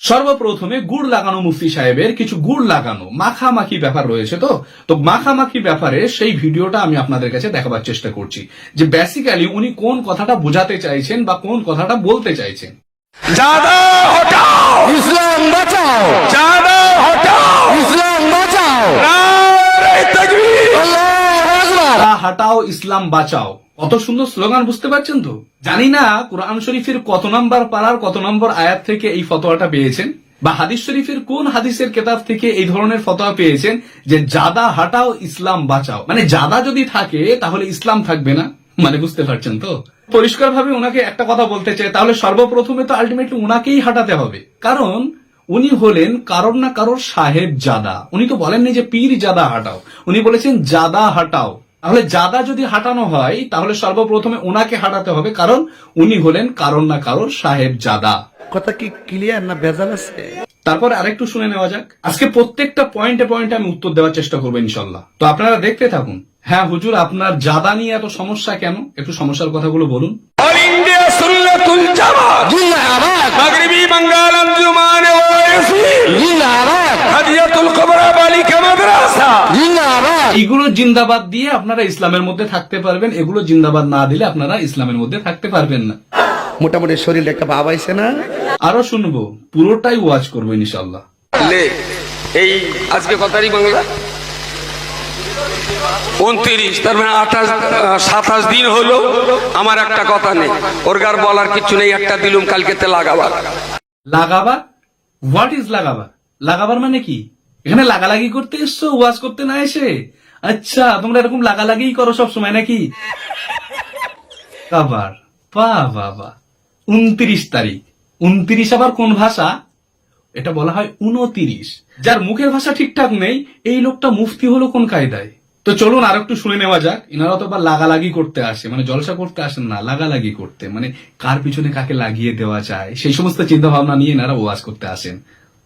সর্বপ্রথমে গুড় লাগানো মুফতি সাহেবের কিছু গুড় লাগানো মাখামাখি ব্যাপার রয়েছে। তো মাখামাখি ব্যাপারে সেই ভিডিওটা আমি আপনাদের কাছে দেখাবার চেষ্টা করছি যে বেসিক্যালি উনি কোন কথাটা বোঝাতে চাইছেন বা কোন কথাটা বলতে চাইছেন। ज्यादा हटाओ इस्लाम बचाओ, ज्यादा हटाओ इस्लाम बचाओ, नारे तकबीर, अल्लाहु আকবার, হাটাও ইসলাম বাঁচাও। কত সুন্দর স্লোগান, বুঝতে পারছেন তো? জানি না কোরআন শরীফের কত নম্বর পারার কত নম্বর আয়াত থেকে এই ফতোয়াটা পেয়েছেন, বা হাদিস শরীফের কোন হাদিসের কেতাব থেকে এই ধরনের ফতোয়া পেয়েছেন যে জাদা হাটাও ইসলাম বাঁচাও, মানে জাদা যদি থাকে তাহলে ইসলাম থাকবে না। মানে বুঝতে পারছেন তো? পরিষ্কার ভাবে ওনাকে একটা কথা বলতে চাই, তাহলে সর্বপ্রথমে তো আলটিমেটলি ওনাকেই হাঁটাতে হবে, কারণ উনি হলেন কারোর না কারোর সাহেব জাদা। উনি তো বলেননি যে পীর জাদা হাঁটাও, উনি বলেছেন জাদা হাঁটাও। তাহলে জাদা যদি হাঁটানো হয় তাহলে সর্বপ্রথমে ওনাকে হাঁটাতে হবে, কারণ উনি হলেন কারোর না কারোর সাহেব জাদা। কথা কি ক্লিয়ার না ভেজাল আছে? তারপর আরেকটু শুনে নেওয়া যাক। আজকে প্রত্যেকটা পয়েন্টে পয়েন্টে আমি উত্তর দেওয়ার চেষ্টা করবো ইনশাল্লাহ, তো আপনারা দেখতে থাকুন। হ্যাঁ হুজুর, আপনার জাদা নিয়ে এত সমস্যা কেন? একটু সমস্যার কথাগুলো বলুন। ऑल इंडिया सुन्नतुल जमात জিন্দাবাদ, मगरिबी बंगाल अंजुमान ओवैसी জিন্দাবাদ, हदियतुल कुबरा बालिका मदरसा জিন্দাবাদ। এইগুলো জিন্দাবাদ দিয়ে আপনারা ইসলামের মধ্যে থাকতে পারবেন, এগুলো জিন্দাবাদ না দিলে আপনারা ইসলামের মধ্যে থাকতে পারবেন না। মোটামুটি শরীরে একটা ভাব আইছে না? আরো শুনবো, পুরোটাই ওয়াচ করবো ইনশাল্লাহ। ले এই আজকে কত তারিখ বাংলা 29, তার মানে 27 দিন হলো। আমার একটা কথা নেই, ওরগার বলার কিছু নেই, একটা দিলুম কালকেতে লাগাবার। লাগাবা? হোয়াট ইজ লাগাবা? লাগাবার মানে কি? এখানে লাগালাগি করতে এসছো, ওয়াজ করতে না এসে? আচ্ছা, তোমরা এরকম লাগালাগি করো সব সময় নাকি? আবার বাবা 29 তারিখ, 29 আবার কোন ভাষা? এটা বলা হয় 29। যার মুখের ভাষা ঠিকঠাক নেই এই লোকটা মুফতি হলো কোন কায়দায়? তো চলুন আর একটু শুনে নেওয়া যাক। ইনারা তো আবার লাগালাগি করতে আসে, মানে জলসা করতে আসেন না, লাগালাগি করতে, মানে কার পিছনে কাকে লাগিয়ে দেওয়া যায় সেই সমস্ত চিন্তা ভাবনা নিয়ে এনারা ওয়াজ করতে আসেন।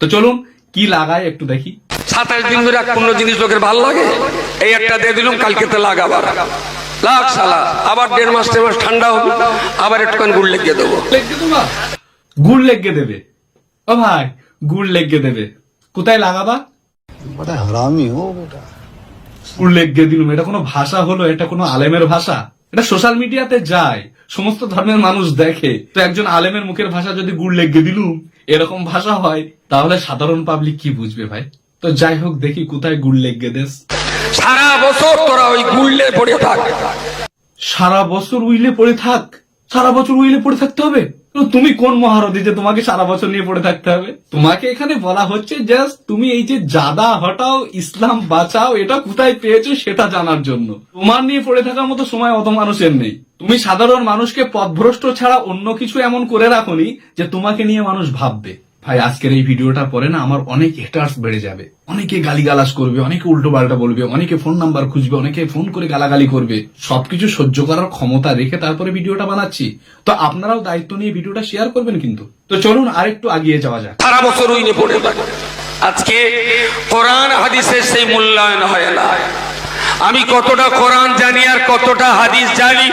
তো চলুন কি লাগায় একটু দেখি। 27 দিন ধরে কোন জিনিস লোকের ভালো লাগে, এই একটা দিয়ে দিলুম কালকেতে লাগাবার। লাখ শালা, আবার 1.5 মাস ঠান্ডা হবে, আবার একটুখানি গুড় লেগে দেবো। লেগে দেবা? গুড় লেগে দেবে? ও ভাই, গুড় লেগে দেবে? কোথায় লাগাবা? बड़ा हरामी हो बेटा। গুড় লেগে দিলুম, এটা কোনো ভাষা হলো? এটা কোনো আলেমের ভাষা? এটা সোশ্যাল মিডিয়াতে যায়, সমস্ত ধর্মের মানুষ দেখে, তো একজন আলেমের মুখের ভাষা যদি গুড় লেগে দিলুম এরকম ভাষা হয়, তাহলে সাধারণ পাবলিক কি বুঝবে ভাই? তো যাই হোক, দেখি কোথায় গুড় লেগে দেশ। সারা বছর তোরা ওই গুড়লে পড়ে থাক। সারা বছর উইলে পড়ে থাক? সারা বছর উইলে পড়ে থাকতে হবে? তো তুমি কোন মহারথী যে তোমাকে সারা বছর নিয়ে পড়ে থাকতে হবে? তোমাকে এখানে বলা হচ্ছে জাস্ট তুমি এই যে জাদা হটাও ইসলাম বাঁচাও এটা কোথায় পেয়েছো সেটা জানার জন্য। তোমার নিয়ে পড়ে থাকার মতো সময় অত মানুষের নেই। তুমি সাধারণ মানুষকে পথভ্রষ্ট ছাড়া অন্য কিছু এমন করে রাখোনি যে তোমাকে নিয়ে মানুষ ভাববে। ভাই, আজকের এই ভিডিওটা পরে না আমার অনেক হেটার্স বেড়ে যাবে, অনেকে গালিগালাজ করবে, অনেকে উল্টো পাল্টা বলবে, অনেকে ফোন নাম্বার খুঁজবে, অনেকে ফোন করে গালাগালি করবে। সবকিছু সহ্য করার ক্ষমতা রেখে তারপরে ভিডিওটা বানাচ্ছি, তো আপনারাও দায়িত্ব নিয়ে ভিডিওটা শেয়ার করবেন কিন্তু। তো চলুন আরেকটু আগিয়ে যাওয়া যাক। সারা বছর উইনে পড়ে থাক। আজকে কোরআন হাদিসের সেই মূল্যায়ন হয় না। আমি কতটা কোরআন জানি আর কতটা হাদিস জানি,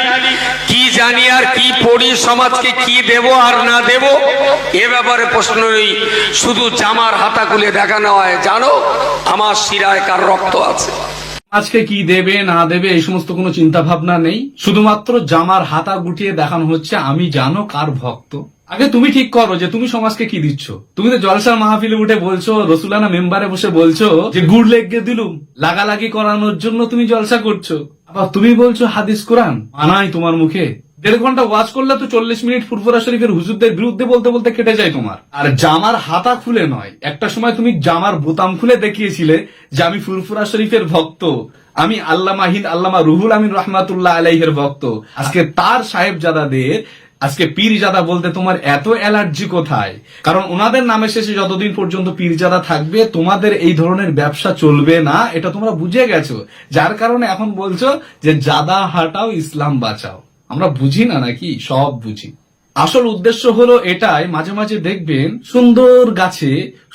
কি জানি আর কি পড়ি, সমাজকে কি দেব আর না দেব এ ব্যাপারে প্রশ্ন নেই। শুধু জামার হাতা খুলে দেখানো হয়, জানো আমার শিরায় কার রক্ত আছে। আজকে কি দেবে না দেবে এই সমস্ত কোনো চিন্তা ভাবনা নেই, শুধুমাত্র জামার হাতা গুটিয়ে দেখানো হচ্ছে আমি জানো কার ভক্ত। আগে তুমি ঠিক করো যে তুমি সমাজকে কি দিচ্ছ। তুমি তো জলসার মাহফিলে উঠে বলছো, রসুলানা মেম্বারে বসে বলছো যে গুড় লেগে দিলুম, লাগালাগি করানোর জন্য তুমি জলসা করছো। আবার তুমি বলছো হাদিস কোরআন মানাই তোমার মুখে। 1.5 ঘন্টা ওয়াজ করলে তো 40 মিনিট ফুরফুরা শরীফের হুজুরদের বিরুদ্ধে বলতে বলতে কেটে যায় তোমার। আর জামার হাতা খুলে নয়, একটা সময় তুমি জামার বোতাম খুলে দেখিয়েছিলে যে আমি ফুরফুরা শরীফের ভক্ত, আমি আল্লামা হিন্দ আল্লামা রুহুল আমিন রহমাতুল্লাহ আলাইহির ভক্ত। আজকে তার সাহেবজাদাদের আজকে পীরজাদা বলতে তোমার এত অ্যালার্জি কোথায়? কারণ ওনাদের নামের শেষে যতদিন পর্যন্ত পীরজাদা থাকবে তোমাদের এই ধরনের ব্যবসা চলবে না, এটা তোমরা বুঝে গেছো। যার কারণে এখন বলছো যে জাদা হাটাও ইসলাম বাঁচাও। আমরা বুঝি না নাকি? সব বুঝি। আসল উদ্দেশ্য হলো এটাই, মাঝে মাঝে দেখবেন সুন্দর গাছে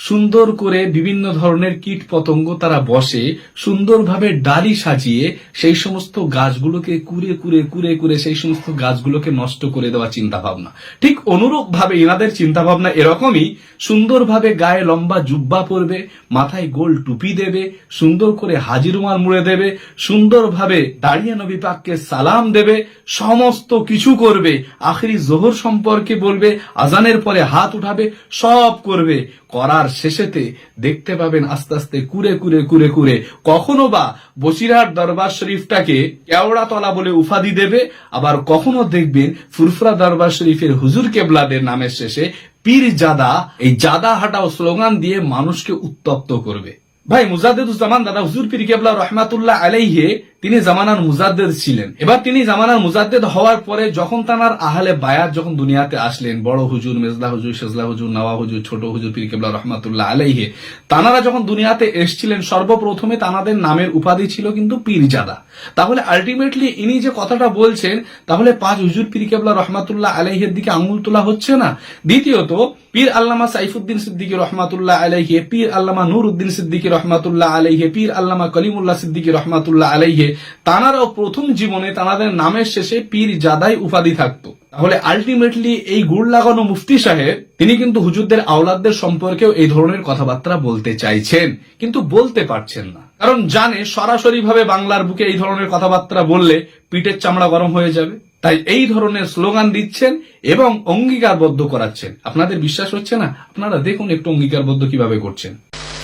সুন্দর করে বিভিন্ন ধরনের কীট পতঙ্গ তারা বসে, সুন্দরভাবে ডালি সাজিয়ে সেই সমস্ত গাছগুলোকে কুরে কুরে কুরে কুরে সেই সমস্ত গাছগুলোকে নষ্ট করে দেওয়া চিন্তা ভাবনা। ঠিক অনুরূপ ভাবে এনাদের চিন্তা ভাবনা এরকমই, সুন্দরভাবে গায়ে লম্বা জুব্বা পরবে, মাথায় গোল টুপি দেবে, সুন্দর করে হাজি রুমাল মুড়ে দেবে, সুন্দরভাবে দাঁড়িয়ে নবী পাককে সালাম দেবে, সমস্ত কিছু করবে, আখেরি জোহর সম্পর্কে বলবে, আজানের পরে হাত উঠাবে, সব করবে। করার শেষেতে দেখতে পাবেন আস্তে আস্তে কুরে কুরে কুরে কুরে কখনো বা বসিরহাট দরবার শরীফটাকে কেওড়াতলা বলে উপাধি দেবে, আবার কখনো দেখবেন ফুরফুরা দরবার শরীফের হুজুর কেবলাদের নামের শেষে পীর জাদা, এই জাদা হাটাও স্লোগান দিয়ে মানুষকে উত্তপ্ত করবে। ভাই মুজাদ্দেদুজ্জামান দাদা হুজুর পীর কেবলা রহমাতুল্লাহ আলাইহি তিনি জামানার মুজাদ্দেদ ছিলেন। এবার তিনি জামানার মুজাদ্দেদ হওয়ার পরে যখন তানার আহলে বায়াত যখন দুনিয়াতে আসলেন, বড় হুজুর, মেজলা হুজুর, সেজলা হুজুর, নওয়া হুজুর, ছোট হুজুর পীর কেবলা রহমাতুল্লাহ আলাইহি, তানারা যখন দুনিয়াতে এসেছিলেন সর্বপ্রথমে তানাদের নামের উপাধি ছিল কিন্তু পীরজাদা। তাহলে আলটিমেটলি ইনি যে কথাটা বলছেন, তাহলে পাঁচ হুজুর পীর কেবলা রহমাতুল্লাহ আলাইহির দিকে আঙুল তোলা হচ্ছে না? দ্বিতীয়ত পীর আল্লামা সাইফুদ্দিন সিদ্দিকী রহমাতুল্লাহ আলাইহি, পীর আল্লামা নূর উদ্দিন সিদ্দিকী রহমাতুল্লাহ আলাইহি, পীর আল্লামা কলিমুল্লাহ সিদ্দিকী রহমাতুল্লাহ আলাইহি, তানারাও প্রথম জীবনে তানাদের নামের শেষে পীর জাদাই উপাধি থাকতো। তাহলে আলটিমেটলি এই গুড় লাগানো মুফতি সাহেব তিনি কিন্তু হুজুরদের আওলাদদের সম্পর্কেও এই ধরনের কথাবার্তা বলতে চাইছেন, কিন্তু বলতে পারছেন না, কারণ জানে সরাসরি ভাবে বাংলার বুকে এই ধরনের কথাবার্তা বললে পিঠের চামড়া গরম হয়ে যাবে। তাই এই ধরনের স্লোগান দিচ্ছেন এবং অঙ্গীকারবদ্ধ করাচ্ছেন। আপনাদের বিশ্বাস হচ্ছে না? আপনারা দেখুন একটু অঙ্গীকারবদ্ধ কিভাবে করছেন।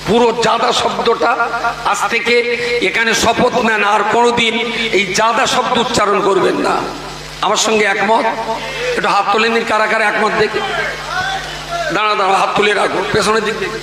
পুরো জাদা শব্দটা আজ থেকে এখানে শপথ নেন আর কোনোদিন এই জাদা শব্দ উচ্চারণ করবেন না। আমার সঙ্গে একমত? একটু হাত তুলে নিন, কারা কারা একমত দেখে। দাঁড়া দাঁড়া, হাত তুলে রাখো পেছনের দিক থেকে।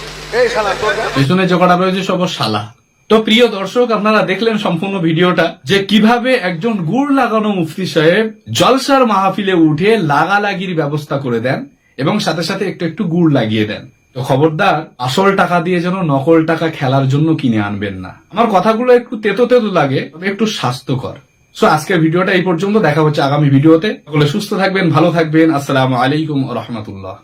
পেছনে যে কটা রয়েছে সব শালা। তো প্রিয় দর্শক, আপনারা দেখলেন সম্পূর্ণ ভিডিওটা যে কিভাবে একজন গুড় লাগানো মুফতি সাহেব জলসার মাহফিলে উঠে লাগালাগির ব্যবস্থা করে দেন এবং সাথে সাথে একটু একটু গুড় লাগিয়ে দেন। তো খবরদার আসল টাকা দিয়ে যেন নকল টাকা খেলার জন্য কিনে আনবেন না। আমার কথাগুলো একটু তেতো তেতো লাগে, তবে একটু স্বাস্থ্যকর। সো আজকের ভিডিওটা এই পর্যন্ত, দেখা হচ্ছে আগামী ভিডিওতে। সকলে সুস্থ থাকবেন, ভালো থাকবেন। আসসালামু আলাইকুম ওয়া রাহমাতুল্লাহ।